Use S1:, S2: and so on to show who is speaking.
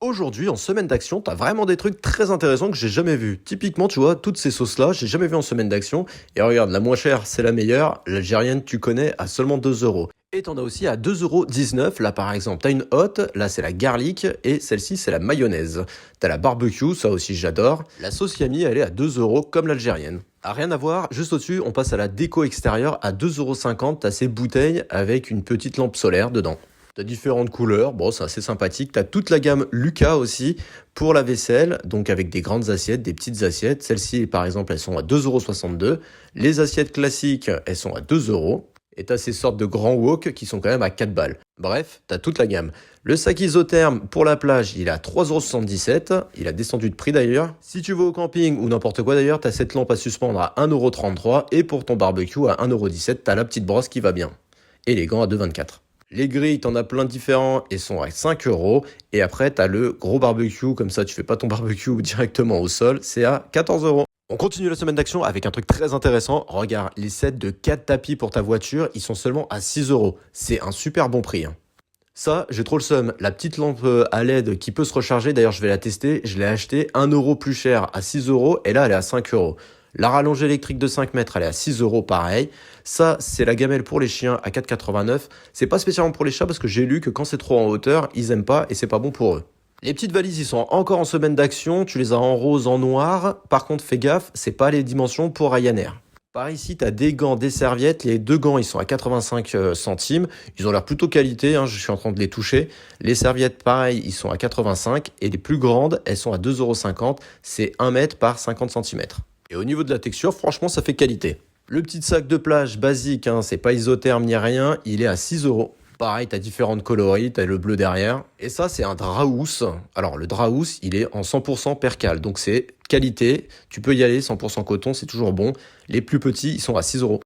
S1: Aujourd'hui, en semaine d'action, t'as vraiment des trucs très intéressants que j'ai jamais vus. Typiquement, tu vois, toutes ces sauces-là, j'ai jamais vu en semaine d'action. Et regarde, la moins chère, c'est la meilleure. L'algérienne, tu connais, à seulement 2 euros. Et t'en as aussi à 2,19 €. Là, par exemple, t'as une hot, là, c'est la garlic, et celle-ci, c'est la mayonnaise. T'as la barbecue, ça aussi, j'adore. La sauce yami, elle est à 2 euros, comme l'algérienne. Ah, rien à voir, juste au-dessus, on passe à la déco extérieure à 2,50 €. T'as ces bouteilles avec une petite lampe solaire dedans. T'as différentes couleurs, bon c'est assez sympathique. T'as toute la gamme Lucas aussi pour la vaisselle, donc avec des grandes assiettes, des petites assiettes. Celles-ci par exemple elles sont à 2,62 €. Les assiettes classiques elles sont à 2 euros. Et t'as ces sortes de grands wok qui sont quand même à 4 balles. Bref, t'as toute la gamme. Le sac isotherme pour la plage, il est à 3,77 €. Il a descendu de prix d'ailleurs. Si tu vas au camping ou n'importe quoi d'ailleurs, t'as cette lampe à suspendre à 1,33 €. Et pour ton barbecue à 1,17 €, t'as la petite brosse qui va bien. Et les gants à 2,24 €. Les grilles, t'en as plein de différents et sont à 5 euros. Et après, t'as le gros barbecue, comme ça tu fais pas ton barbecue directement au sol, c'est à 14 euros. On continue la semaine d'action avec un truc très intéressant. Regarde, les sets de 4 tapis pour ta voiture, ils sont seulement à 6 euros. C'est un super bon prix, hein. Ça, j'ai trop le seum. La petite lampe à LED qui peut se recharger, d'ailleurs je vais la tester, je l'ai acheté 1 euro plus cher à 6 euros et là elle est à 5 euros. La rallonge électrique de 5 mètres, elle est à 6 euros pareil. Ça, c'est la gamelle pour les chiens à 4,89 €. C'est pas spécialement pour les chats parce que j'ai lu que quand c'est trop en hauteur, ils aiment pas et c'est pas bon pour eux. Les petites valises, ils sont encore en semaine d'action. Tu les as en rose, en noir. Par contre, fais gaffe, c'est pas les dimensions pour Ryanair. Par ici, tu as des gants, des serviettes. Les deux gants, ils sont à 85 centimes. Ils ont l'air plutôt qualité, hein, je suis en train de les toucher. Les serviettes, pareil, ils sont à 85. Et les plus grandes, elles sont à 2,50 €. C'est 1 mètre par 50 centimètres. Et au niveau de la texture, franchement, ça fait qualité. Le petit sac de plage basique, hein, c'est pas isotherme ni rien, il est à 6 euros. Pareil, t'as différentes coloris, t'as le bleu derrière. Et ça, c'est un drap housse. Alors, le drap housse, il est en 100% percale. Donc, c'est qualité. Tu peux y aller, 100% coton, c'est toujours bon. Les plus petits, ils sont à 6 euros.